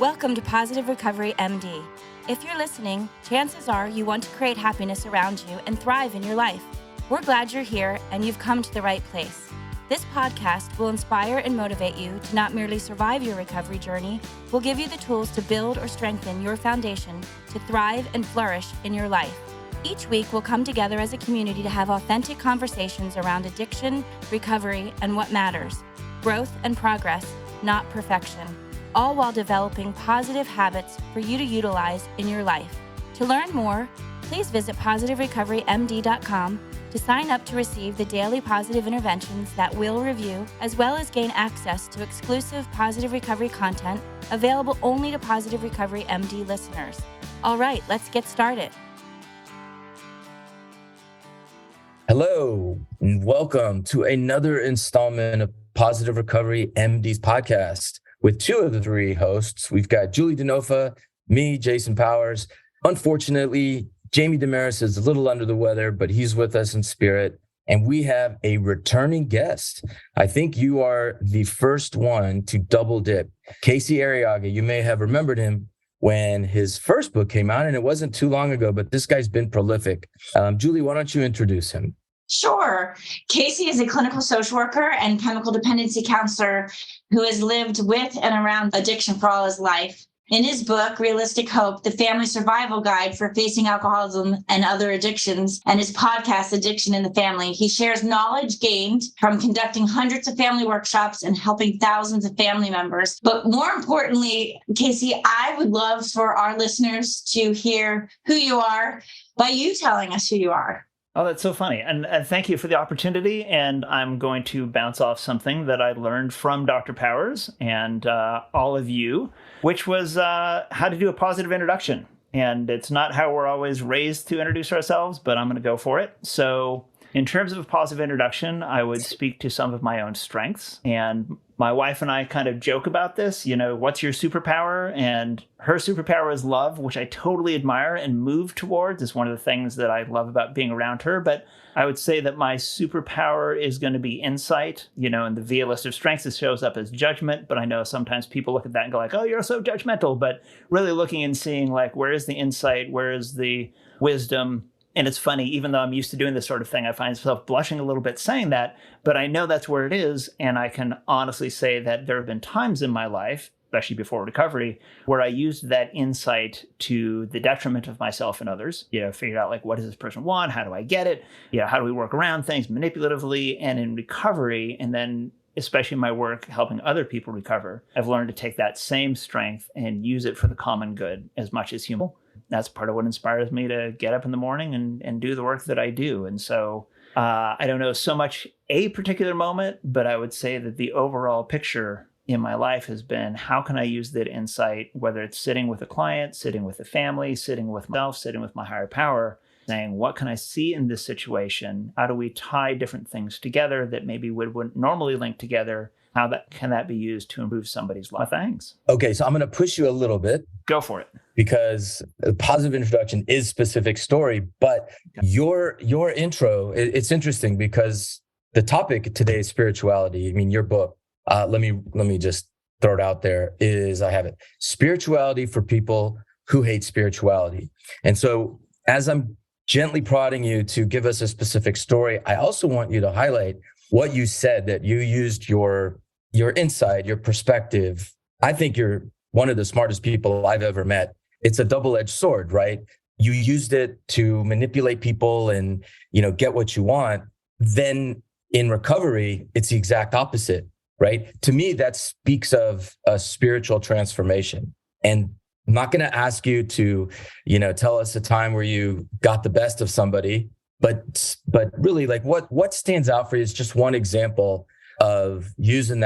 Welcome to Positive Recovery MD. If you're listening, chances are you want to create happiness around you and thrive in your life. We're glad you're here and you've come to the right place. This podcast will inspire and motivate you to not merely survive your recovery journey, we'll give you the tools to build or strengthen your foundation to thrive and flourish in your life. Each week, we'll come together as a community to have authentic conversations around addiction, recovery, and what matters. Growth and progress, not perfection. All while developing positive habits for you to utilize in your life. To learn more, please visit positiverecoverymd.com to sign up to receive the daily positive interventions that we'll review, as well as gain access to exclusive Positive Recovery content available only to Positive Recovery MD listeners. All right, let's get started. Hello, and welcome to another installment of Positive Recovery MD's podcast. With two of the three hosts, we've got Julie DeNofa, me, Jason Powers. Unfortunately, Jamie Damaris is a little under the weather, but he's with us in spirit. And we have a returning guest. I think you are the first one to double dip. Casey Arrillaga, you may have remembered him when his first book came out, and it wasn't too long ago, but this guy's been prolific. Julie, why don't you introduce him? Sure. Casey is a clinical social worker and chemical dependency counselor who has lived with and around addiction for all his life. In his book, Realistic Hope, the Family Survival Guide for Facing Alcoholism and Other Addictions, and his podcast, Addiction in the Family, he shares knowledge gained from conducting hundreds of family workshops and helping thousands of family members. But more importantly, Casey, I would love for our listeners to hear who you are by you telling us who you are. Oh, that's so funny. And thank you for the opportunity. And I'm going to bounce off something that I learned from Dr. Powers and all of you, which was how to do a positive introduction. And it's not how we're always raised to introduce ourselves, but I'm going to go for it. So in terms of a positive introduction, I would speak to some of my own strengths. And my wife and I kind of joke about this, what's your superpower? And her superpower is love, which I totally admire and move towards. It's one of the things that I love about being around her. But I would say that my superpower is going to be insight. In the VIA list of strengths, it shows up as judgment. But I know sometimes people look at that and go like, oh, you're so judgmental. But really looking and seeing like, where is the insight? Where is the wisdom? And it's funny, even though I'm used to doing this sort of thing, I find myself blushing a little bit saying that, but I know that's where it is. And I can honestly say that there have been times in my life, especially before recovery, where I used that insight to the detriment of myself and others. Figured out like, what does this person want? How do I get it? How do we work around things manipulatively? And in recovery, and then especially in my work helping other people recover, I've learned to take that same strength and use it for the common good as much as human. That's part of what inspires me to get up in the morning and do the work that I do. And so I don't know so much a particular moment, but I would say that the overall picture in my life has been, how can I use that insight, whether it's sitting with a client, sitting with a family, sitting with myself, sitting with my higher power, saying, what can I see in this situation? How do we tie different things together that maybe wouldn't normally link together? How can that be used to improve somebody's life? Thanks. Okay, so I'm going to push you a little bit. Go for it. Because a positive introduction is specific story, but your intro, it's interesting because the topic today is spirituality. I mean, your book, let me just throw it out there, is I have it, spirituality for people who hate spirituality. And so as I'm gently prodding you to give us a specific story, I also want you to highlight what you said, that you used your insight, your perspective. I think you're one of the smartest people I've ever met. It's a double-edged sword, right? You used it to manipulate people and, get what you want. Then in recovery, it's the exact opposite, right? To me, that speaks of a spiritual transformation. And I'm not going to ask you to, tell us a time where you got the best of somebody, but really like what stands out for you is just one example of using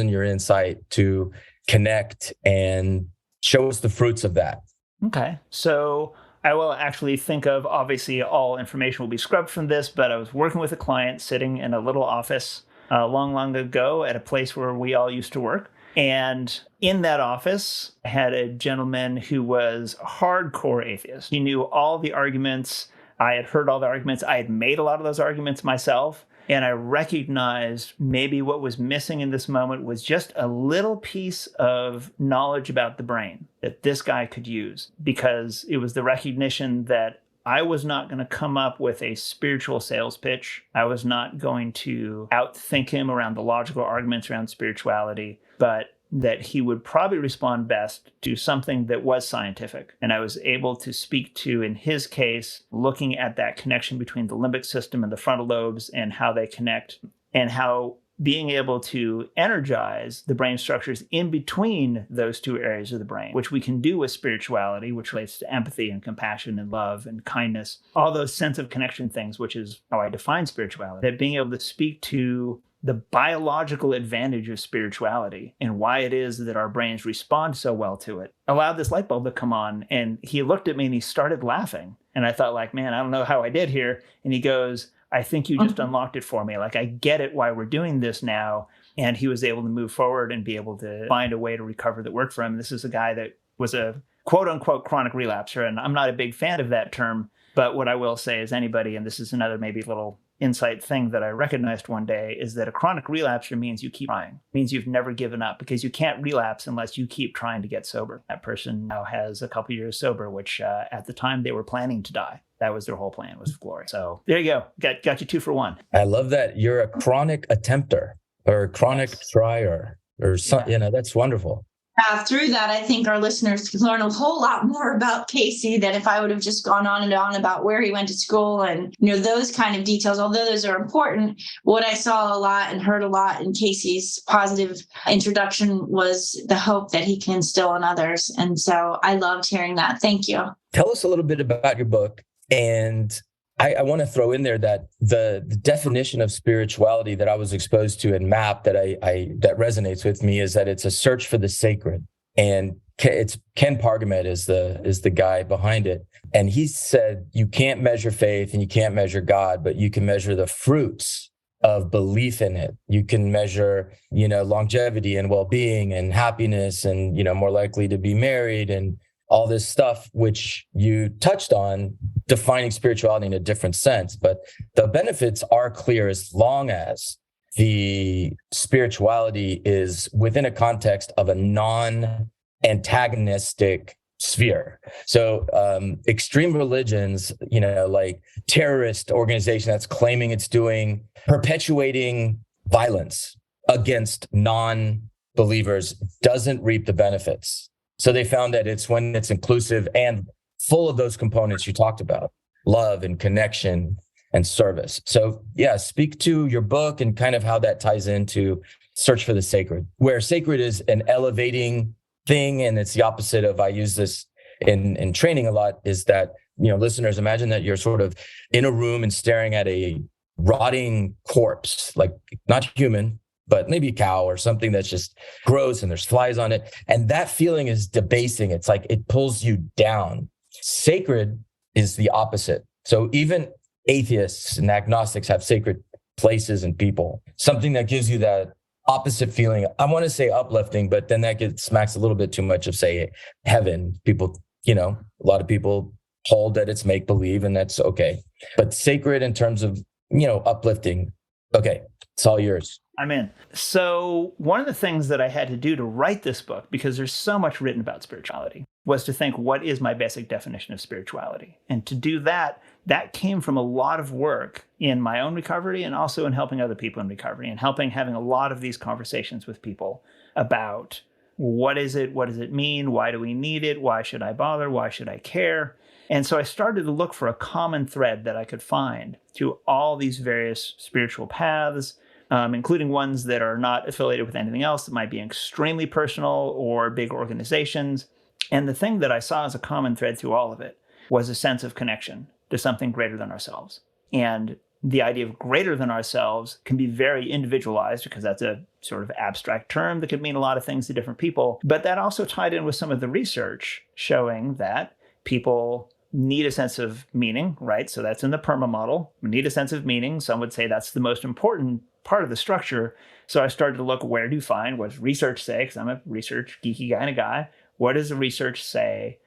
your insight to connect and show us the fruits of that. Okay. So I will actually think of, obviously all information will be scrubbed from this, but I was working with a client sitting in a little office long ago at a place where we all used to work. And in that office, I had a gentleman who was a hardcore atheist. He knew all the arguments. I had heard all the arguments. I had made a lot of those arguments myself. And I recognized maybe what was missing in this moment was just a little piece of knowledge about the brain that this guy could use, because it was the recognition that I was not going to come up with a spiritual sales pitch. I was not going to outthink him around the logical arguments around spirituality, but that he would probably respond best to something that was scientific. And I was able to speak to, in his case, looking at that connection between the limbic system and the frontal lobes and how they connect, and how being able to energize the brain structures in between those two areas of the brain, which we can do with spirituality, which relates to empathy and compassion and love and kindness, all those sense of connection things, which is how I define spirituality, that being able to speak to the biological advantage of spirituality and why it is that our brains respond so well to it allowed this light bulb to come on. And he looked at me and he started laughing. And I thought, like, man, I don't know how I did here. And he goes, I think you just unlocked it for me. Like, I get it why we're doing this now. And he was able to move forward and be able to find a way to recover that worked for him. This is a guy that was a quote unquote chronic relapser. And I'm not a big fan of that term. But what I will say is anybody, and this is another maybe little insight thing that I recognized one day, is that a chronic relapser means you keep trying, means you've never given up, because you can't relapse unless you keep trying to get sober. That person now has a couple years sober, which at the time they were planning to die. That was their whole plan, was glory. So there you go. Got you 2 for 1. I love that. You're a chronic attempter or a chronic trier or something. You know, that's wonderful. Through that, I think our listeners can learn a whole lot more about Casey than if I would have just gone on and on about where he went to school and, those kind of details. Although those are important, what I saw a lot and heard a lot in Casey's positive introduction was the hope that he can instill in others. And so I loved hearing that. Thank you. Tell us a little bit about your book. And I want to throw in there that the definition of spirituality that I was exposed to in MAP that that resonates with me is that it's a search for the sacred. And it's Ken Pargamet is the guy behind it. And he said, you can't measure faith and you can't measure God, but you can measure the fruits of belief in it. You can measure, longevity and well-being and happiness and, more likely to be married and all this stuff, which you touched on, defining spirituality in a different sense. But the benefits are clear as long as the spirituality is within a context of a non-antagonistic sphere. So extreme religions, like terrorist organization that's claiming it's perpetuating violence against non-believers doesn't reap the benefits. So they found that it's when it's inclusive and full of those components you talked about, love and connection and service. So yeah, speak to your book and kind of how that ties into search for the sacred, where sacred is an elevating thing. And it's the opposite of, I use this in training a lot, is that, listeners, imagine that you're sort of in a room and staring at a rotting corpse, like not human, but maybe a cow or something that's just gross and there's flies on it. And that feeling is debasing. It's like it pulls you down. Sacred is the opposite. So even atheists and agnostics have sacred places and people, something that gives you that opposite feeling. I want to say uplifting, but then that smacks a little bit too much of, say, heaven. People, a lot of people hold that it's make believe, and that's okay. But sacred in terms of, uplifting. Okay, it's all yours. I'm in. So one of the things that I had to do to write this book, because there's so much written about spirituality, was to think, what is my basic definition of spirituality? And to do that came from a lot of work in my own recovery and also in helping other people in recovery and having a lot of these conversations with people about what is it? What does it mean? Why do we need it? Why should I bother? Why should I care? And so I started to look for a common thread that I could find through all these various spiritual paths, including ones that are not affiliated with anything else, that might be extremely personal or big organizations. And the thing that I saw as a common thread through all of it was a sense of connection to something greater than ourselves. And the idea of greater than ourselves can be very individualized, because that's a sort of abstract term that could mean a lot of things to different people. But that also tied in with some of the research showing that people need a sense of meaning, right? So that's in the PERMA model. We need a sense of meaning. Some would say that's the most important part of the structure. So I started to look, where do you find, what does research say? Because I'm a research geeky kind of guy. What does the research say?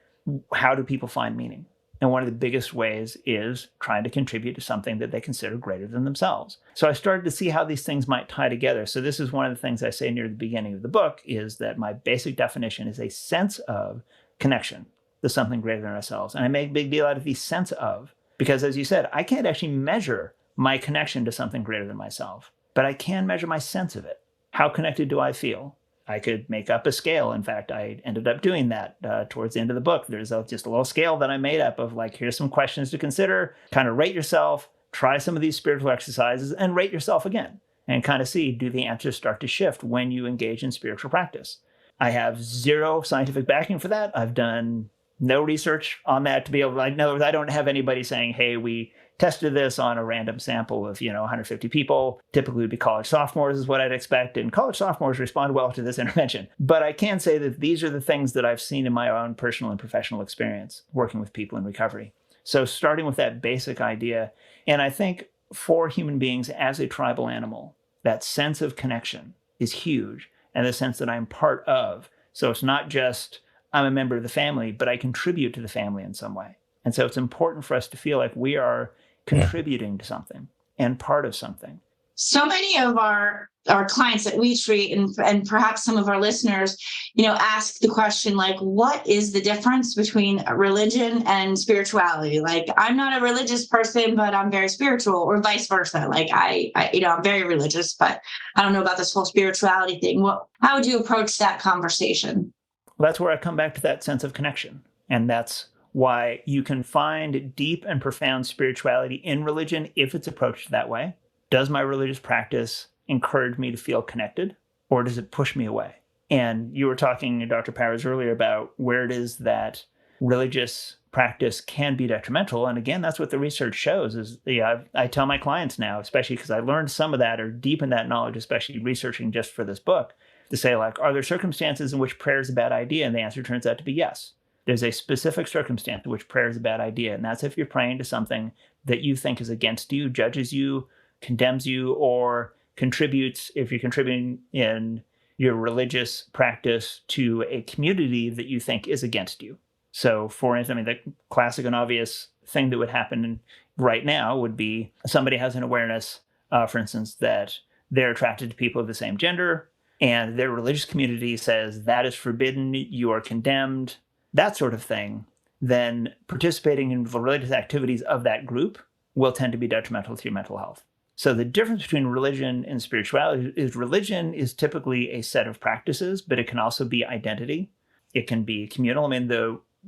How do people find meaning? And one of the biggest ways is trying to contribute to something that they consider greater than themselves. So I started to see how these things might tie together. So this is one of the things I say near the beginning of the book, is that my basic definition is a sense of connection to something greater than ourselves. And I make a big deal out of the sense of, because as you said, I can't actually measure my connection to something greater than myself, but I can measure my sense of it. How connected do I feel? I could make up a scale. In fact, I ended up doing that towards the end of the book. There's just a little scale that I made up of like, here's some questions to consider, kind of rate yourself, try some of these spiritual exercises and rate yourself again and kind of see, do the answers start to shift when you engage in spiritual practice? I have zero scientific backing for that. I've done no research on that to be able to, I don't have anybody saying, hey, we tested this on a random sample of, 150 people. Typically would be college sophomores is what I'd expect. And college sophomores respond well to this intervention. But I can say that these are the things that I've seen in my own personal and professional experience working with people in recovery. So starting with that basic idea, and I think for human beings as a tribal animal, that sense of connection is huge, and the sense that I'm part of. So it's not just I'm a member of the family, but I contribute to the family in some way. And so it's important for us to feel like we are contributing to something and part of something. So many of our clients that we treat, and perhaps some of our listeners, ask the question, like, what is the difference between religion and spirituality? Like, I'm not a religious person, but I'm very spiritual, or vice versa. Like I'm very religious, but I don't know about this whole spirituality thing. How would you approach that conversation? Well, that's where I come back to that sense of connection. And that's why you can find deep and profound spirituality in religion if it's approached that way. Does my religious practice encourage me to feel connected, or does it push me away? And you were talking, Dr. Powers, earlier about where it is that religious practice can be detrimental. And again, that's what the research shows is, I tell my clients now, especially because I learned some of that or deepened that knowledge, especially researching just for this book, to say, like, are there circumstances in which prayer is a bad idea? And the answer turns out to be yes. There's a specific circumstance in which prayer is a bad idea. And that's if you're praying to something that you think is against you, judges you, condemns you, or contributes, if you're contributing in your religious practice to a community that you think is against you. So for instance, the classic and obvious thing that would happen right now would be somebody has an awareness, for instance, that they're attracted to people of the same gender, and their religious community says that is forbidden, you are condemned, that sort of thing. Then participating in the religious activities of that group will tend to be detrimental to your mental health. So the difference between religion and spirituality is religion is typically a set of practices, but it can also be identity. It can be communal.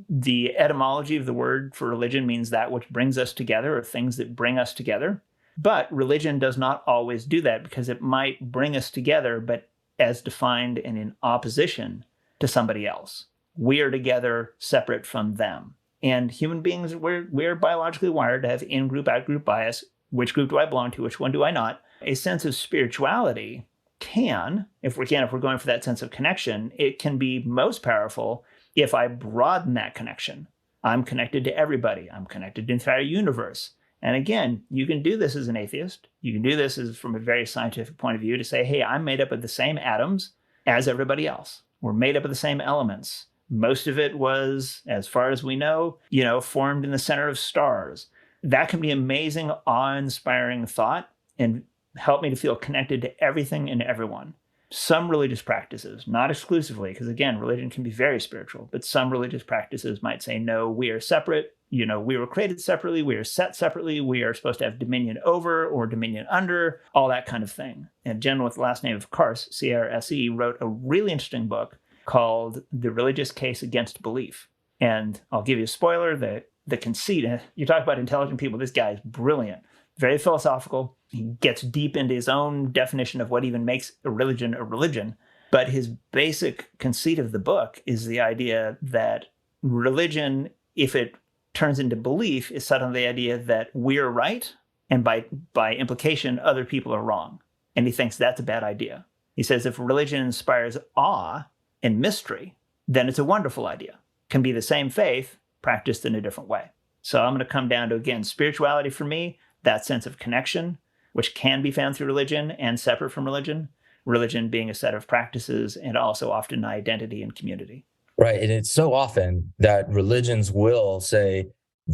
The etymology of the word for religion means that which brings us together, or things that bring us together. But religion does not always do that, because it might bring us together, but as defined and in opposition to somebody else. We are together separate from them. And human beings, we're biologically wired to have in-group, out-group bias. Which group do I belong to? Which one do I not? A sense of spirituality can, if we're going for that sense of connection, it can be most powerful if I broaden that connection. I'm connected to everybody. I'm connected to the entire universe. And again, you can do this as an atheist. You can do this as from a very scientific point of view to say, hey, I'm made up of the same atoms as everybody else. We're made up of the same elements. Most of it was, as far as we know, formed in the center of stars. That can be amazing, awe-inspiring thought and help me to feel connected to everything and everyone. Some religious practices, not exclusively, because again, religion can be very spiritual, but some religious practices might say, no, we are separate. We were created separately. We are set separately. We are supposed to have dominion over or dominion under, all that kind of thing. And a gentleman with the last name of Carse, C-R-S-E, wrote a really interesting book called The Religious Case Against Belief. And I'll give you a spoiler, the conceit, you talk about intelligent people, this guy is brilliant, very philosophical. He gets deep into his own definition of what even makes a religion. But his basic conceit of the book is the idea that religion, if it turns into belief, is suddenly the idea that we're right, and by implication, other people are wrong. And he thinks that's a bad idea. He says if religion inspires awe and mystery, then it's a wonderful idea. It can be the same faith, practiced in a different way. So I'm going to come down to, again, spirituality for me, that sense of connection, which can be found through religion and separate from religion being a set of practices and also often identity and community. Right. And it's so often that religions will say,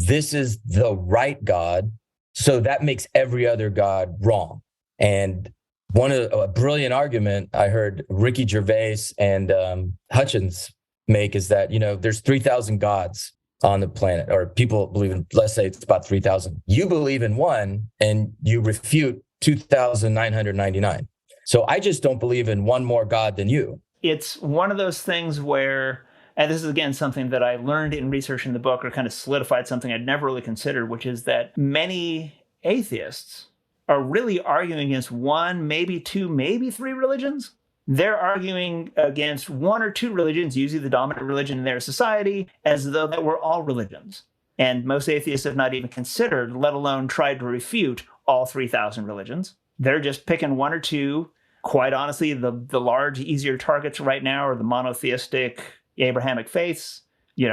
this is the right God, so that makes every other God wrong. And a brilliant argument I heard Ricky Gervais and Hutchins make is that, there's 3,000 gods on the planet, or people believe in, let's say it's about 3,000. You believe in one and you refute 2,999. So I just don't believe in one more God than you. It's one of those things where, and this is again something that I learned in researching the book, or kind of solidified something I'd never really considered, which is that many atheists are really arguing against one, maybe two, maybe three religions. They're arguing against one or two religions, usually the dominant religion in their society, as though that were all religions. And most atheists have not even considered, let alone tried to refute, all 3,000 religions. They're just picking one or two. Quite honestly, the large, easier targets right now are the monotheistic Abrahamic faiths,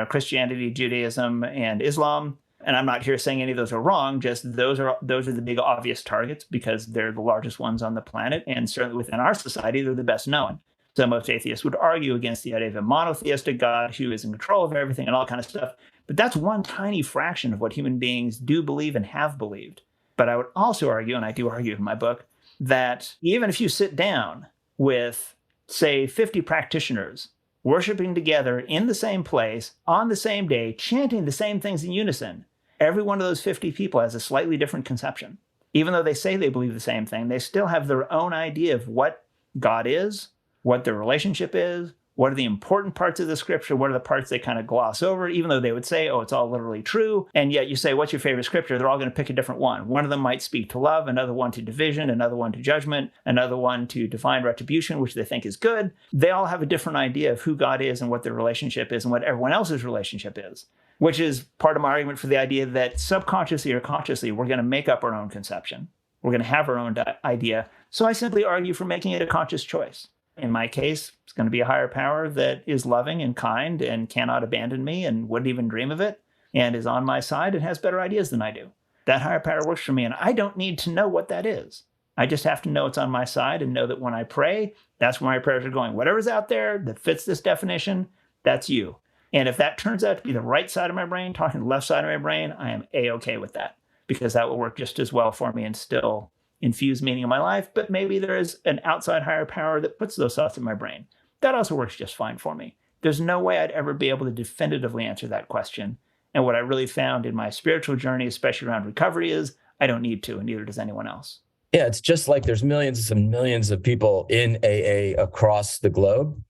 Christianity, Judaism, and Islam. And I'm not here saying any of those are wrong, just those are the big obvious targets because they're the largest ones on the planet. And certainly within our society, they're the best known. So most atheists would argue against the idea of a monotheistic God who is in control of everything and all kind of stuff. But that's one tiny fraction of what human beings do believe and have believed. But I would also argue, and I do argue in my book, that even if you sit down with, say, 50 practitioners worshiping together in the same place, on the same day, chanting the same things in unison, every one of those 50 people has a slightly different conception. Even though they say they believe the same thing, they still have their own idea of what God is, what their relationship is, what are the important parts of the scripture, what are the parts they kind of gloss over, even though they would say, oh, it's all literally true. And yet you say, what's your favorite scripture? They're all going to pick a different one. One of them might speak to love, another one to division, another one to judgment, another one to divine retribution, which they think is good. They all have a different idea of who God is and what their relationship is and what everyone else's relationship is, which is part of my argument for the idea that subconsciously or consciously, we're going to make up our own conception. We're going to have our own idea. So I simply argue for making it a conscious choice. In my case, it's going to be a higher power that is loving and kind and cannot abandon me and wouldn't even dream of it and is on my side and has better ideas than I do. That higher power works for me, and I don't need to know what that is. I just have to know it's on my side and know that when I pray, that's where my prayers are going. Whatever's out there that fits this definition, that's you. And if that turns out to be the right side of my brain, talking to the left side of my brain, I am A-okay with that because that will work just as well for me and still infuse meaning in my life. But maybe there is an outside higher power that puts those thoughts in my brain. That also works just fine for me. There's no way I'd ever be able to definitively answer that question. And what I really found in my spiritual journey, especially around recovery, is I don't need to, and neither does anyone else. Yeah, it's just like there's millions and millions of people in AA across the globe,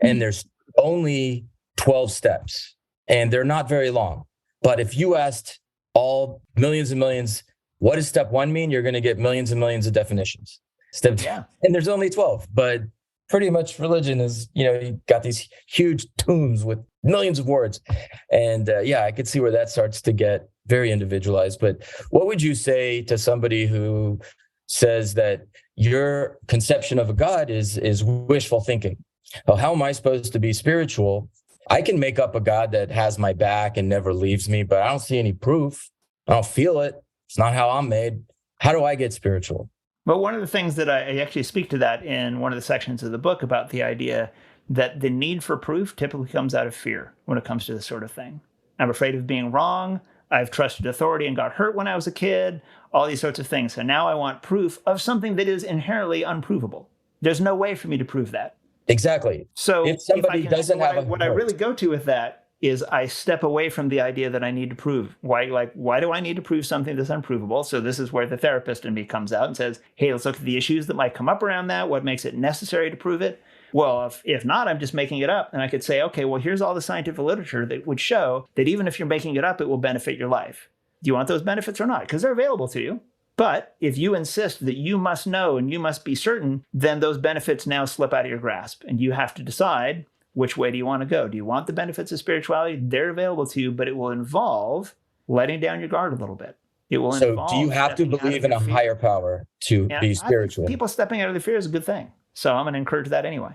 and there's only 12 steps, and they're not very long. But if you asked all millions and millions, what does step one mean? You're going to get millions and millions of definitions. Step two, and there's only 12. But pretty much religion is, you got these huge tomes with millions of words. And I could see where that starts to get very individualized. But what would you say to somebody who says that your conception of a God is wishful thinking? Well, how am I supposed to be spiritual? I can make up a God that has my back and never leaves me, but I don't see any proof. I don't feel it. It's not how I'm made. How do I get spiritual? Well, one of the things that I actually speak to that in one of the sections of the book about the idea that the need for proof typically comes out of fear when it comes to this sort of thing. I'm afraid of being wrong. I've trusted authority and got hurt when I was a kid, all these sorts of things. So now I want proof of something that is inherently unprovable. There's no way for me to prove that. Exactly. So if somebody doesn't have what I really go to with that is I step away from the idea that I need to prove. Why do I need to prove something that's unprovable? So this is where the therapist in me comes out and says, hey, let's look at the issues that might come up around that. What makes it necessary to prove it? Well, if not, I'm just making it up. And I could say, okay, well, here's all the scientific literature that would show that even if you're making it up, it will benefit your life. Do you want those benefits or not? Because they're available to you. But if you insist that you must know and you must be certain, then those benefits now slip out of your grasp. And you have to decide, which way do you want to go? Do you want the benefits of spirituality? They're available to you, but it will involve letting down your guard a little bit. It will involve. So do you have to believe in a higher power to be spiritual? People stepping out of their fear is a good thing. So I'm going to encourage that anyway.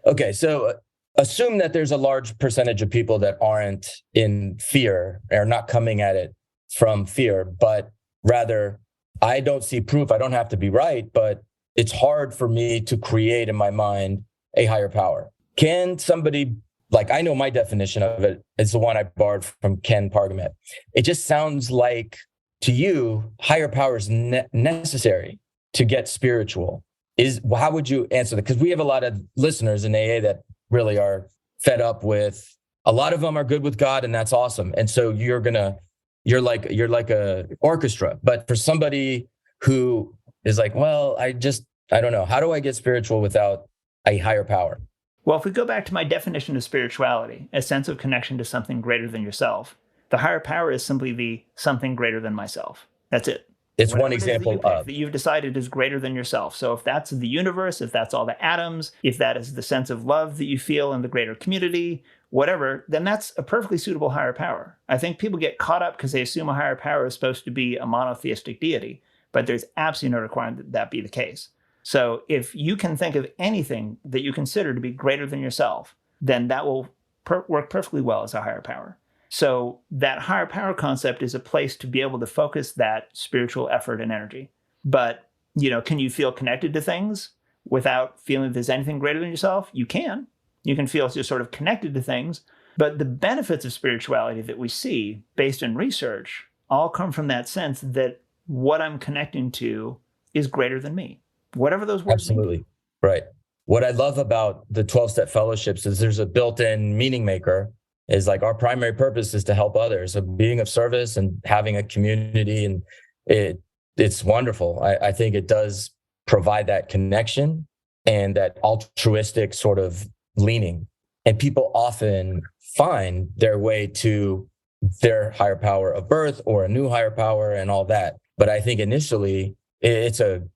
Okay, so assume that there's a large percentage of people that aren't in fear or not coming at it from fear, but rather, I don't see proof. I don't have to be right, but it's hard for me to create in my mind a higher power. Can somebody like, I know my definition of it is the one I borrowed from Ken Pargamet. It just sounds like to you, higher power is necessary to get spiritual. How would you answer that? Because we have a lot of listeners in AA that really are fed up with, a lot of them are good with God, and that's awesome. And so you're like a orchestra. But for somebody who is like, well, I don't know, how do I get spiritual without a higher power? Well, if we go back to my definition of spirituality, a sense of connection to something greater than yourself, the higher power is simply the something greater than myself. That's it. It's Whatever one example that you've decided is greater than yourself. So if that's the universe, if that's all the atoms, if that is the sense of love that you feel in the greater community, whatever, then that's a perfectly suitable higher power. I think people get caught up because they assume a higher power is supposed to be a monotheistic deity, but there's absolutely no requirement that that be the case. So if you can think of anything that you consider to be greater than yourself, then that will work perfectly well as a higher power. So that higher power concept is a place to be able to focus that spiritual effort and energy. But, can you feel connected to things without feeling there's anything greater than yourself? You can. You can feel just sort of connected to things. But the benefits of spirituality that we see based in research all come from that sense that what I'm connecting to is greater than me. Whatever those words Absolutely. mean. Right. What I love about the 12-step fellowships is there's a built-in meaning maker. Is like our primary purpose is to help others, so being of service and having a community, and it's wonderful. I think it does provide that connection and that altruistic sort of leaning. And people often find their way to their higher power of birth or a new higher power and all that. But I think initially it's an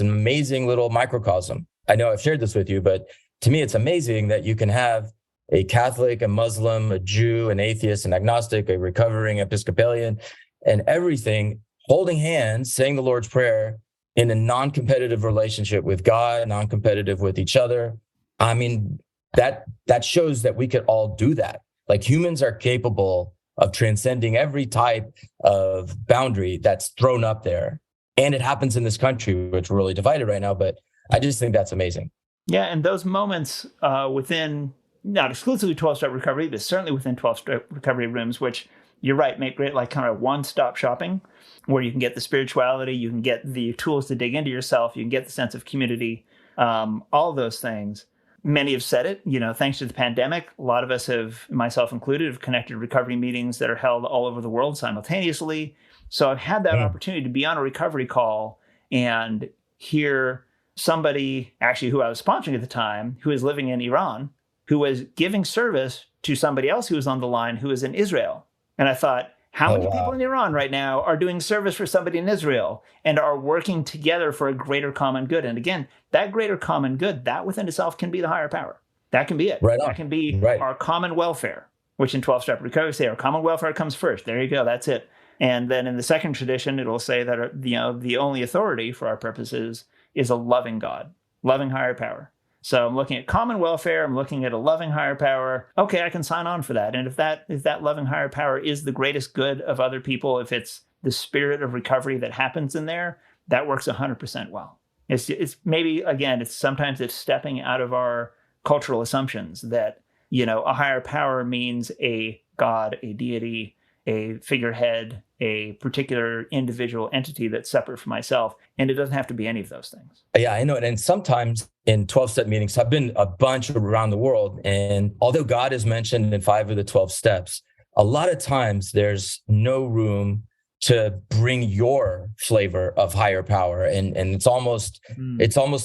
amazing little microcosm. I know I've shared this with you, but to me, it's amazing that you can have a Catholic, a Muslim, a Jew, an atheist, an agnostic, a recovering Episcopalian, and everything holding hands, saying the Lord's Prayer in a non-competitive relationship with God, non-competitive with each other. I mean, that shows that we could all do that. Like, humans are capable of transcending every type of boundary that's thrown up there. And it happens in this country, which we're really divided right now, but I just think that's amazing. Yeah, and those moments within, not exclusively 12-step recovery, but certainly within 12-step recovery rooms, which you're right, make great like kind of one-stop shopping, where you can get the spirituality, you can get the tools to dig into yourself, you can get the sense of community, all those things. Many have said it, thanks to the pandemic, a lot of us have, myself included, have connected recovery meetings that are held all over the world simultaneously. So I've had that opportunity to be on a recovery call and hear somebody, actually who I was sponsoring at the time, who is living in Iran, who was giving service to somebody else who was on the line who was in Israel. And I thought, how many people in Iran right now are doing service for somebody in Israel and are working together for a greater common good? And again, that greater common good, that within itself can be the higher power. That can be it. Right on. That can be our common welfare, which in 12-step recovery say our common welfare comes first. There you go. That's it. And then in the second tradition, it'll say that the only authority for our purposes is a loving God, loving higher power. So I'm looking at common welfare, I'm looking at a loving higher power. Okay, I can sign on for that. And if that loving higher power is the greatest good of other people, if it's the spirit of recovery that happens in there, that works 100% well. It's maybe, again, sometimes it's stepping out of our cultural assumptions that, a higher power means a God, a deity, a figurehead, a particular individual entity that's separate from myself. And it doesn't have to be any of those things. Yeah, I know. And sometimes in 12-step meetings, I've been a bunch around the world. And although God is mentioned in 5 of the 12 steps, a lot of times there's no room to bring your flavor of higher power. And it's almost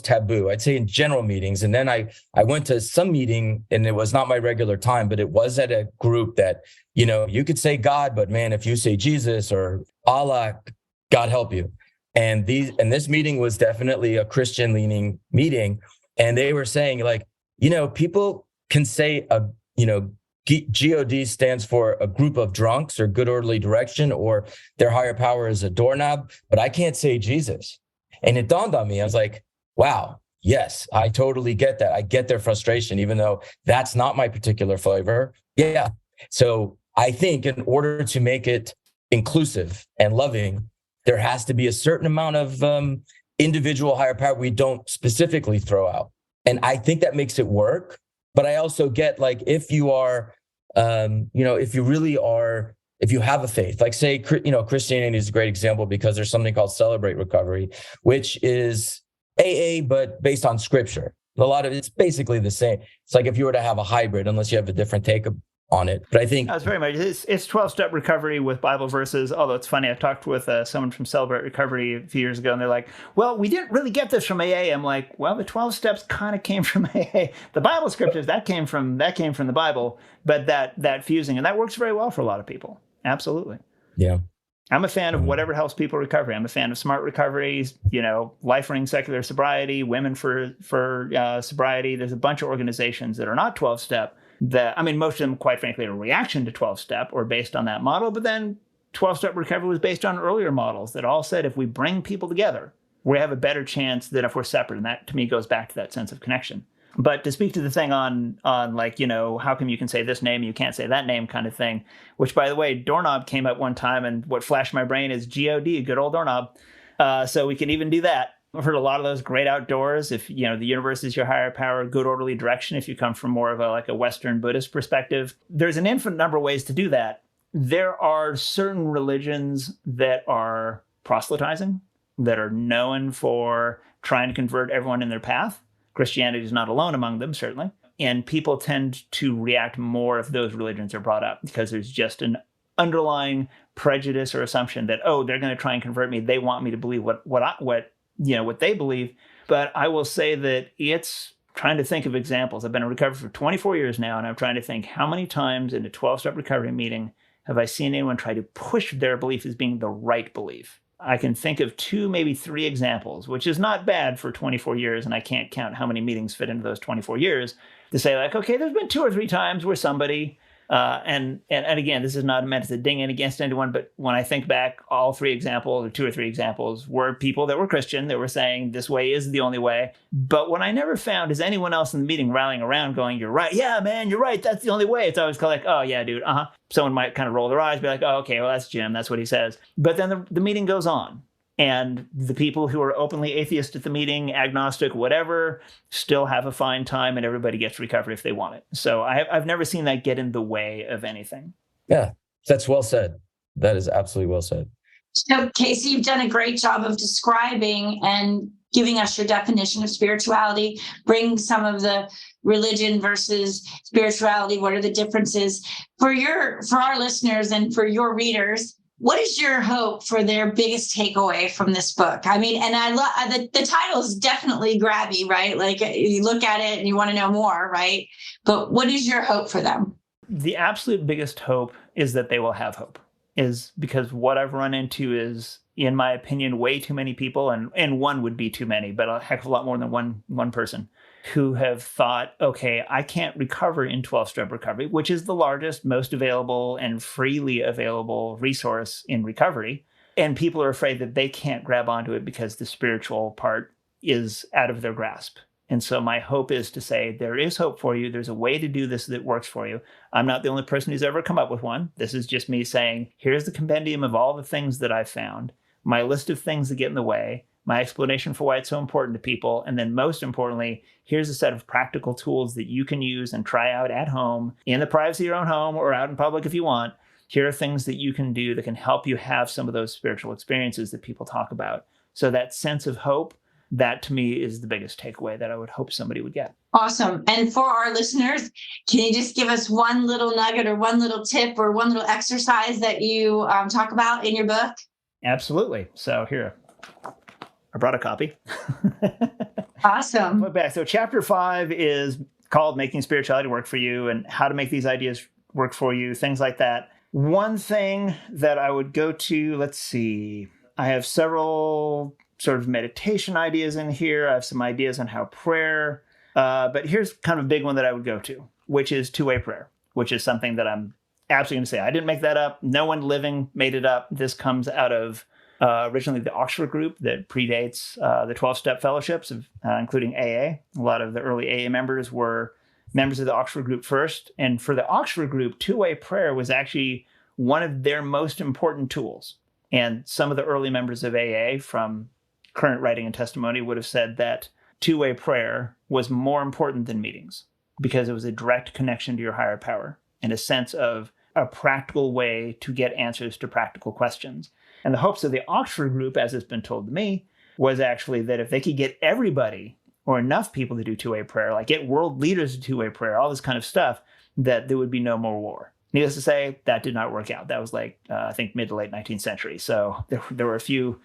taboo, I'd say, in general meetings. And then I went to some meeting, and it was not my regular time, but it was at a group that, you could say God, but man, if you say Jesus or Allah, God help you. And this meeting was definitely a Christian leaning meeting. And they were saying, like, people can say GOD stands for a group of drunks or good orderly direction, or their higher power is a doorknob, but I can't say Jesus. And it dawned on me, I was like, wow, yes, I totally get that. I get their frustration, even though that's not my particular flavor. Yeah. So I think in order to make it inclusive and loving, there has to be a certain amount of individual higher power we don't specifically throw out. And I think that makes it work. But I also get like, if you are, if you really are, if you have a faith, like say, Christianity is a great example because there's something called Celebrate Recovery, which is AA, but based on scripture. A lot of it's basically the same. It's like if you were to have a hybrid, unless you have a different take on it. But I think it's very much, it's 12-step recovery with Bible verses. Although it's funny, I talked with someone from Celebrate Recovery a few years ago, and they're like, well, we didn't really get this from AA. I'm like, well, the 12 steps kind of came from AA. The Bible scriptures, that came from the Bible, but that fusing, and that works very well for a lot of people. Absolutely. Yeah. I'm a fan of whatever helps people recover. I'm a fan of smart recoveries, Life Ring Secular Sobriety, Women for Sobriety. There's a bunch of organizations that are not 12-step most of them, quite frankly, are a reaction to 12-step or based on that model. But then 12-step recovery was based on earlier models that all said if we bring people together, we have a better chance than if we're separate. And that, to me, goes back to that sense of connection. But to speak to the thing on how come you can say this name and you can't say that name kind of thing, which, by the way, doorknob came up one time, and what flashed my brain is GOD, good old doorknob. So we can even do that. I've heard a lot of those great outdoors. If, the universe is your higher power, good orderly direction. If you come from more of a Western Buddhist perspective, there's an infinite number of ways to do that. There are certain religions that are proselytizing, that are known for trying to convert everyone in their path. Christianity is not alone among them, certainly. And people tend to react more if those religions are brought up because there's just an underlying prejudice or assumption that, they're going to try and convert me. They want me to believe what they believe. But I will say that it's trying to think of examples. I've been in recovery for 24 years now, and I'm trying to think how many times in a 12-step recovery meeting have I seen anyone try to push their belief as being the right belief. I can think of 2, maybe 3 examples, which is not bad for 24 years, and I can't count how many meetings fit into those 24 years, to say like, okay, there's been 2 or 3 times where somebody, and again, this is not meant as a ding in against anyone, but when I think back, all 3 examples, or 2 or 3 examples, were people that were Christian, that were saying this way is the only way. But what I never found is anyone else in the meeting rallying around going, you're right, yeah, man, you're right, that's the only way. It's always kind of like, oh, yeah, dude, Someone might kind of roll their eyes, be like, oh, okay, well, that's Jim, that's what he says. But then the meeting goes on. And the people who are openly atheist at the meeting, agnostic, whatever, still have a fine time, and everybody gets recovery if they want it. So I've never seen that get in the way of anything. Yeah, that's well said. That is absolutely well said. So, Casey, you've done a great job of describing and giving us your definition of spirituality, bring some of the religion versus spirituality. What are the differences for our listeners and for your readers? What is your hope for their biggest takeaway from this book? I mean, and I love the title is definitely grabby, right? Like you look at it and you want to know more, right? But what is your hope for them? The absolute biggest hope is that they will have hope, is because what I've run into is, in my opinion, way too many people, and one would be too many, but a heck of a lot more than one person, who have thought, okay, I can't recover in 12-step recovery, which is the largest, most available, and freely available resource in recovery. And people are afraid that they can't grab onto it because the spiritual part is out of their grasp. And so my hope is to say, there is hope for you. There's a way to do this that works for you. I'm not the only person who's ever come up with one. This is just me saying, here's the compendium of all the things that I've found, my list of things that get in the way, my explanation for why it's so important to people, and then most importantly, here's a set of practical tools that you can use and try out at home, in the privacy of your own home or out in public if you want. Here are things that you can do that can help you have some of those spiritual experiences that people talk about. So that sense of hope, that to me is the biggest takeaway that I would hope somebody would get. Awesome. And for our listeners, can you just give us one little nugget or one little tip or one little exercise that you talk about in your book? Absolutely. So here, I brought a copy. Awesome. So chapter 5 is called Making Spirituality Work for You, and how to make these ideas work for you, things like that. One thing that I would go to, let's see, I have several sort of meditation ideas in here. I have some ideas on how prayer, but here's kind of a big one that I would go to, which is two-way prayer, which is something that I'm absolutely going to say. I didn't make that up. No one living made it up. This comes out of originally the Oxford group that predates the 12-step fellowships, including AA. A lot of the early AA members were members of the Oxford group first. And for the Oxford group, two-way prayer was actually one of their most important tools. And some of the early members of AA from current writing and testimony would have said that two-way prayer was more important than meetings. because it was a direct connection to your higher power and a sense of a practical way to get answers to practical questions. And the hopes of the Oxford group, as it's been told to me, was actually that if they could get everybody or enough people to do two-way prayer, like get world leaders to two-way prayer, all this kind of stuff, that there would be no more war. Needless to say, that did not work out. That was like, I think, mid to late 19th century. So there were a few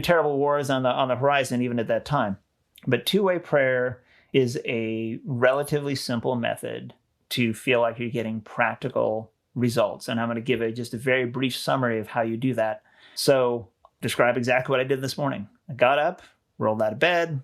terrible wars on the horizon even at that time. But two-way prayer is a relatively simple method to feel like you're getting practical results. And I'm going to give just a very brief summary of how you do that. So describe exactly what I did this morning. I got up, rolled out of bed.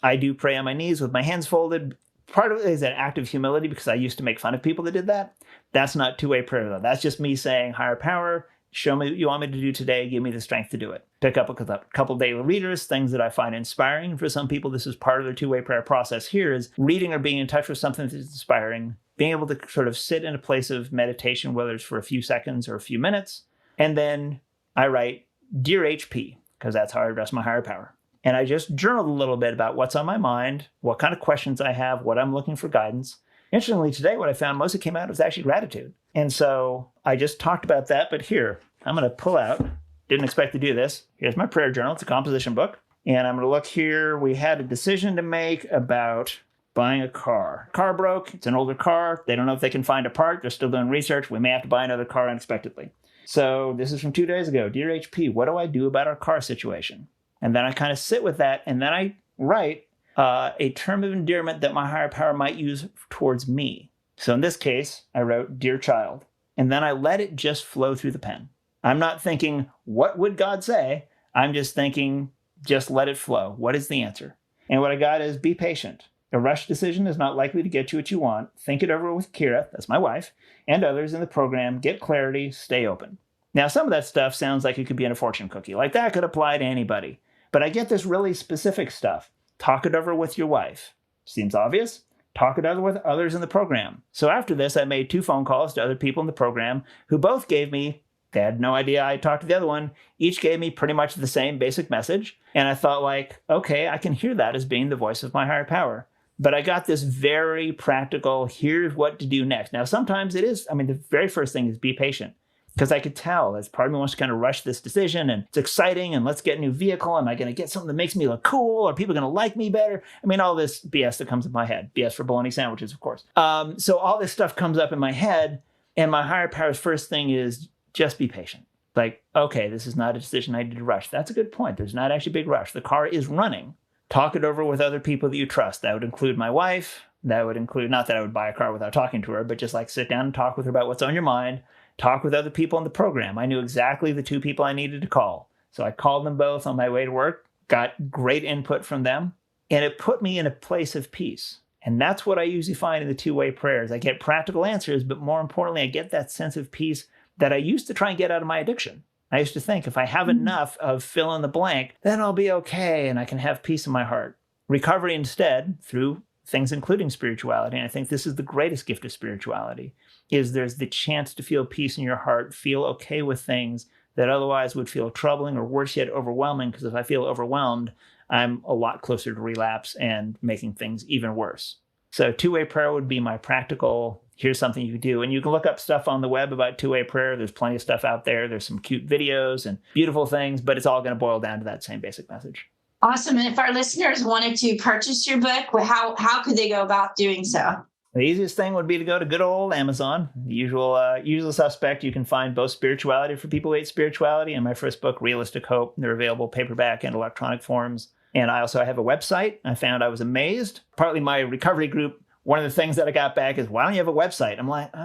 I do pray on my knees with my hands folded. Part of it is an act of humility because I used to make fun of people that did that. That's not two-way prayer, though. That's just me saying, higher power, show me what you want me to do today. Give me the strength to do it. Pick up a couple daily readers, things that I find inspiring. For some people, this is part of their two-way prayer process here is reading or being in touch with something that's inspiring, being able to sort of sit in a place of meditation, whether it's for a few seconds or a few minutes. And then I write, Dear HP, because that's how I address my higher power. And I just journaled a little bit about what's on my mind, what kind of questions I have, what I'm looking for guidance. Interestingly, today, what I found most of it came out was actually gratitude. And so I just talked about that, but here, I'm going to pull out, didn't expect to do this. Here's my prayer journal. It's a composition book. And I'm going to look here. We had a decision to make about buying a car. Car broke. It's an older car. They don't know if they can find a part. They're still doing research. We may have to buy another car unexpectedly. So this is from 2 days ago. Dear HP, what do I do about our car situation? And then I kind of sit with that, and then I write a term of endearment that my higher power might use towards me. So in this case, I wrote, Dear Child. And then I let it just flow through the pen. I'm not thinking, what would God say? I'm just thinking, just let it flow. What is the answer? And what I got is, be patient. A rush decision is not likely to get you what you want. Think it over with Kira, that's my wife, and others in the program. Get clarity, stay open. Now, some of that stuff sounds like it could be in a fortune cookie. Like that could apply to anybody. But I get this really specific stuff. Talk it over with your wife. Seems obvious. Talk it over with others in the program. So after this, I made 2 phone calls to other people in the program who both gave me, they had no idea I talked to the other one, each gave me pretty much the same basic message. And I thought like, okay, I can hear that as being the voice of my higher power. But I got this very practical, here's what to do next. Now, sometimes it is, the very first thing is be patient. Because I could tell that part of me wants to kind of rush this decision and it's exciting and let's get a new vehicle. Am I going to get something that makes me look cool? Are people going to like me better? All this BS that comes in my head. BS for bologna sandwiches, of course. So all this stuff comes up in my head and my higher power's first thing is just be patient. Like, okay, this is not a decision I need to rush. That's a good point. There's not actually a big rush. The car is running. Talk it over with other people that you trust. That would include my wife. That would include, not that I would buy a car without talking to her, but just like sit down and talk with her about what's on your mind. Talk with other people in the program. I knew exactly the 2 people I needed to call. So I called them both on my way to work, got great input from them, and it put me in a place of peace. And that's what I usually find in the two-way prayers. I get practical answers, but more importantly, I get that sense of peace that I used to try and get out of my addiction. I used to think if I have enough of fill in the blank, then I'll be okay and I can have peace in my heart. Recovery instead, through things including spirituality, and I think this is the greatest gift of spirituality, is there's the chance to feel peace in your heart, feel okay with things that otherwise would feel troubling or worse yet, overwhelming, because if I feel overwhelmed, I'm a lot closer to relapse and making things even worse. So two-way prayer would be my practical, here's something you can do. And you can look up stuff on the web about two-way prayer. There's plenty of stuff out there. There's some cute videos and beautiful things, but it's all going to boil down to that same basic message. Awesome. And if our listeners wanted to purchase your book, how could they go about doing so? The easiest thing would be to go to good old Amazon, the usual suspect. You can find both Spirituality for People Who Hate Spirituality and my first book, Realistic Hope. They're available paperback and electronic forms. And I also have a website. I was amazed. Partly my recovery group, one of the things that I got back is, why don't you have a website? I'm like,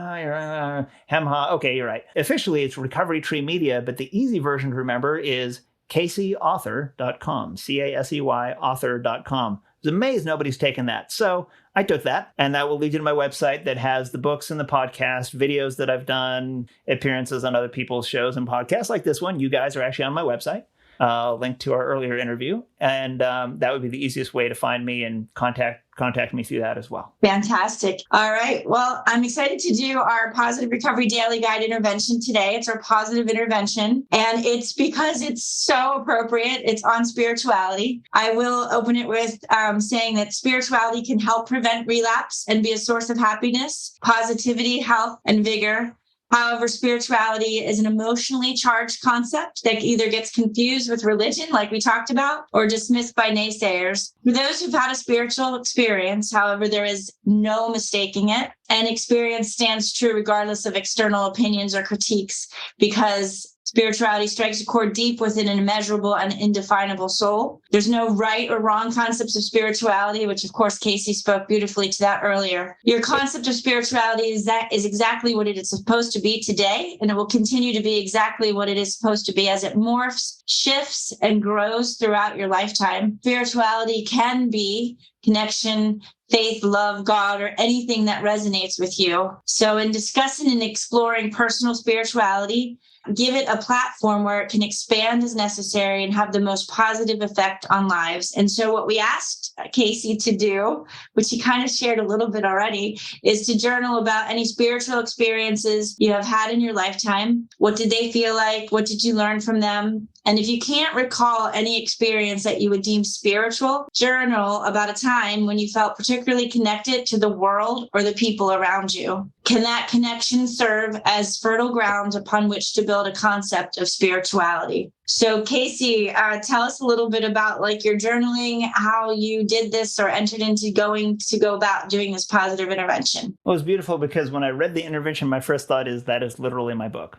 okay, you're right. Officially, it's Recovery Tree Media, but the easy version to remember is CaseyAuthor.com, CASEY author.com. I was amazed nobody's taken that. So I took that, and that will lead you to my website that has the books and the podcast, videos that I've done, appearances on other people's shows and podcasts like this one. You guys are actually on my website. link to our earlier interview. And that would be the easiest way to find me and contact me through that as well. Fantastic. All right. Well, I'm excited to do our Positive Recovery Daily Guide intervention today. It's our positive intervention, and it's because it's so appropriate. It's on spirituality. I will open it with saying that spirituality can help prevent relapse and be a source of happiness, positivity, health, and vigor. However, spirituality is an emotionally charged concept that either gets confused with religion, like we talked about, or dismissed by naysayers. For those who've had a spiritual experience, however, there is no mistaking it. And experience stands true regardless of external opinions or critiques, because spirituality strikes a chord deep within an immeasurable and indefinable soul. There's no right or wrong concepts of spirituality, which of course Casey spoke beautifully to that earlier. Your concept of spirituality is exactly what it is supposed to be today, and it will continue to be exactly what it is supposed to be as it morphs, shifts, and grows throughout your lifetime. Spirituality can be connection, faith, love, God, or anything that resonates with you. So in discussing and exploring personal spirituality, give it a platform where it can expand as necessary and have the most positive effect on lives. And so what we asked Casey to do, which he kind of shared a little bit already, is to journal about any spiritual experiences you have had in your lifetime. What did they feel like? What did you learn from them? And if you can't recall any experience that you would deem spiritual, journal about a time when you felt particularly connected to the world or the people around you. Can that connection serve as fertile ground upon which to build a concept of spirituality? So Casey, tell us a little bit about like your journaling, how you did this or entered into go about doing this positive intervention. Well, it was beautiful because when I read the intervention, my first thought is that is literally my book.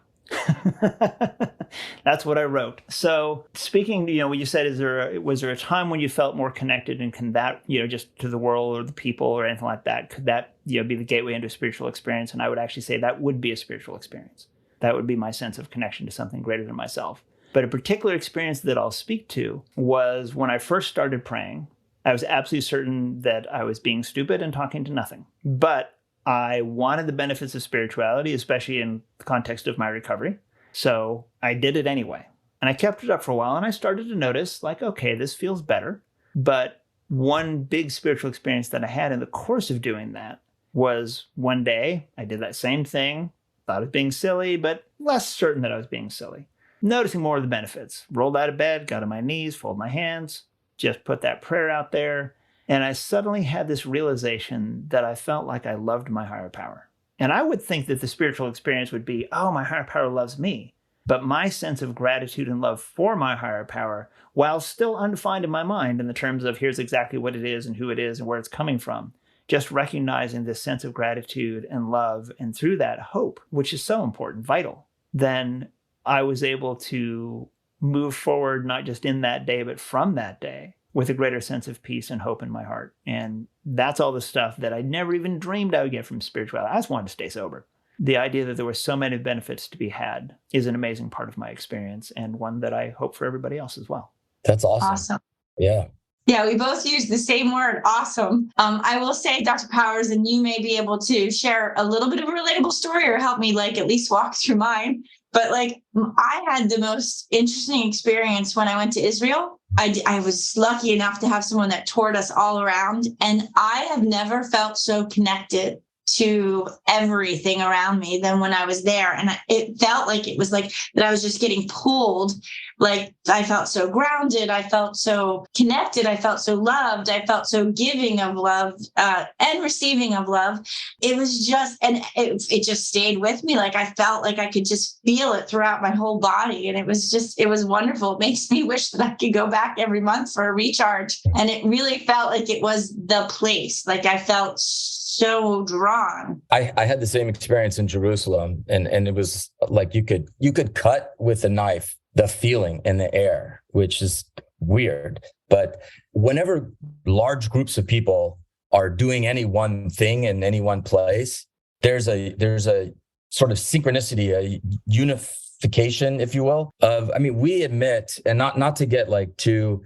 That's what I wrote. So speaking, what you said, was there a time when you felt more connected, and can that, just to the world or the people or anything like that, could that, be the gateway into a spiritual experience? And I would actually say that would be a spiritual experience. That would be my sense of connection to something greater than myself. But a particular experience that I'll speak to was when I first started praying. I was absolutely certain that I was being stupid and talking to nothing. But I wanted the benefits of spirituality, especially in the context of my recovery. So I did it anyway. And I kept it up for a while, and I started to notice, like, okay, this feels better. But one big spiritual experience that I had in the course of doing that was one day I did that same thing, thought I was being silly, but less certain that I was being silly. Noticing more of the benefits. Rolled out of bed, got on my knees, folded my hands, just put that prayer out there. And I suddenly had this realization that I felt like I loved my higher power. And I would think that the spiritual experience would be, oh, my higher power loves me. But my sense of gratitude and love for my higher power, while still undefined in my mind in the terms of here's exactly what it is and who it is and where it's coming from, just recognizing this sense of gratitude and love, and through that hope, which is so important, vital, then I was able to move forward, not just in that day, but from that day, with a greater sense of peace and hope in my heart. And that's all the stuff that I never even dreamed I would get from spirituality. I just wanted to stay sober. The idea that there were so many benefits to be had is an amazing part of my experience, and one that I hope for everybody else as well. That's awesome. Awesome. Yeah. Yeah, we both use the same word, awesome. I will say, Dr. Powers, and you may be able to share a little bit of a relatable story or help me at least walk through mine. But I had the most interesting experience when I went to Israel. I was lucky enough to have someone that toured us all around, and I have never felt so connected to everything around me than when I was there. And it felt like it was like that I was just getting pulled. Like I felt so grounded. I felt so connected. I felt so loved. I felt so giving of love and receiving of love. It was just, and it just stayed with me. Like I felt like I could just feel it throughout my whole body. And it was wonderful. It makes me wish that I could go back every month for a recharge. And it really felt like it was the place. Like I felt so drawn. I had the same experience in Jerusalem, and it was like you could cut with a knife the feeling in the air, which is weird. But whenever large groups of people are doing any one thing in any one place, there's a sort of synchronicity, a unification, if you will, we admit, and not to get too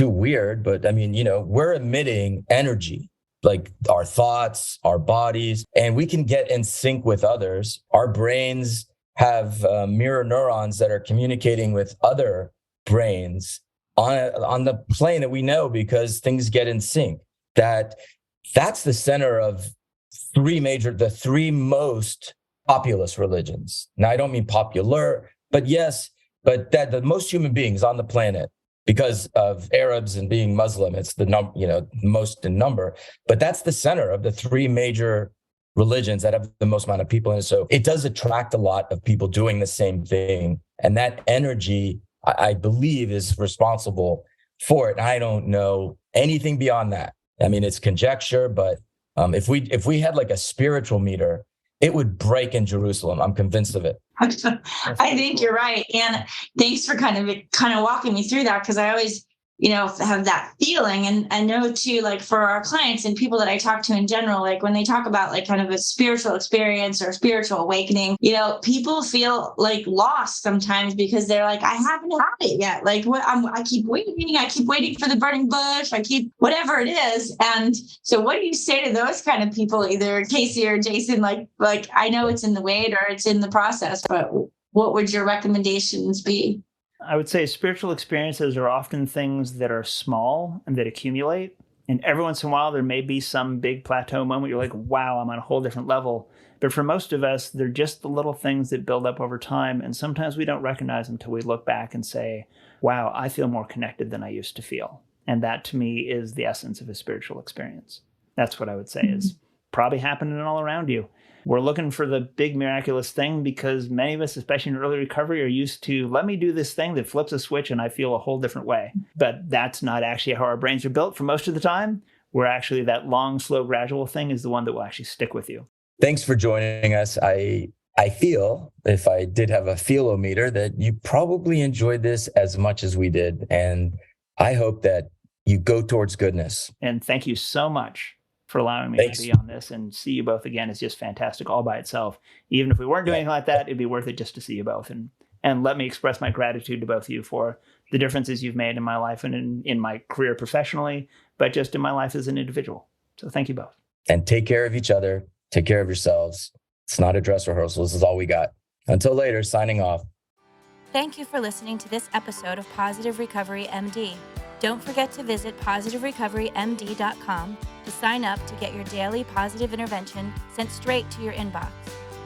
weird, but we're emitting energy, like our thoughts, our bodies, and we can get in sync with others. Our brains have mirror neurons that are communicating with other brains on the plane that we know, because things get in sync. That's the center of the three most populous religions. Now, I don't mean popular, but yes, but that the most human beings on the planet, because of Arabs and being Muslim, it's the most in number, but that's the center of the three major religions that have the most amount of people in it. So it does attract a lot of people doing the same thing. And that energy, I believe, is responsible for it. I don't know anything beyond that. I mean, it's conjecture, but if we had like a spiritual meter, it would break in Jerusalem. I'm convinced of it. I think you're right. And thanks for kind of walking me through that, because I always, have that feeling. And I know too, like for our clients and people that I talk to in general, like when they talk about like kind of a spiritual experience or spiritual awakening, people feel like lost sometimes because they're like, I haven't had it yet. Like I keep waiting for the burning bush. I keep whatever it is. And so what do you say to those kind of people, either Casey or Jason? Like I know it's in the wait or it's in the process, but what would your recommendations be? I would say spiritual experiences are often things that are small and that accumulate. And every once in a while, there may be some big plateau moment. You're like, wow, I'm on a whole different level. But for most of us, they're just the little things that build up over time. And sometimes we don't recognize them until we look back and say, wow, I feel more connected than I used to feel. And that to me is the essence of a spiritual experience. That's what I would say is probably happening all around you. We're looking for the big miraculous thing because many of us, especially in early recovery, are used to, let me do this thing that flips a switch and I feel a whole different way. But that's not actually how our brains are built for most of the time. We're actually, that long, slow, gradual thing is the one that will actually stick with you. Thanks for joining us. I feel, if I did have a feelometer, that you probably enjoyed this as much as we did. And I hope that you go towards goodness. And thank you so much for allowing me to be on this, and see you both again is just fantastic all by itself. Even if we weren't doing anything like that, it'd be worth it just to see you both. And let me express my gratitude to both of you for the differences you've made in my life and in my career professionally, but just in my life as an individual. So thank you both. And take care of each other. Take care of yourselves. It's not a dress rehearsal. This is all we got. Until later, signing off. Thank you for listening to this episode of Positive Recovery MD. Don't forget to visit positiverecoverymd.com to sign up to get your daily positive intervention sent straight to your inbox.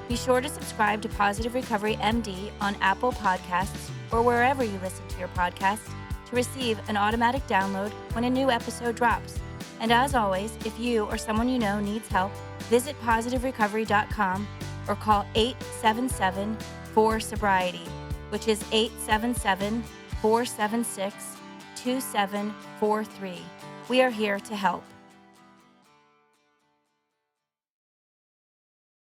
Be sure to subscribe to Positive Recovery MD on Apple Podcasts or wherever you listen to your podcasts to receive an automatic download when a new episode drops. And as always, if you or someone you know needs help, visit positiverecovery.com or call 877-4-SOBRIETY, which is 877-476-2743. We are here to help.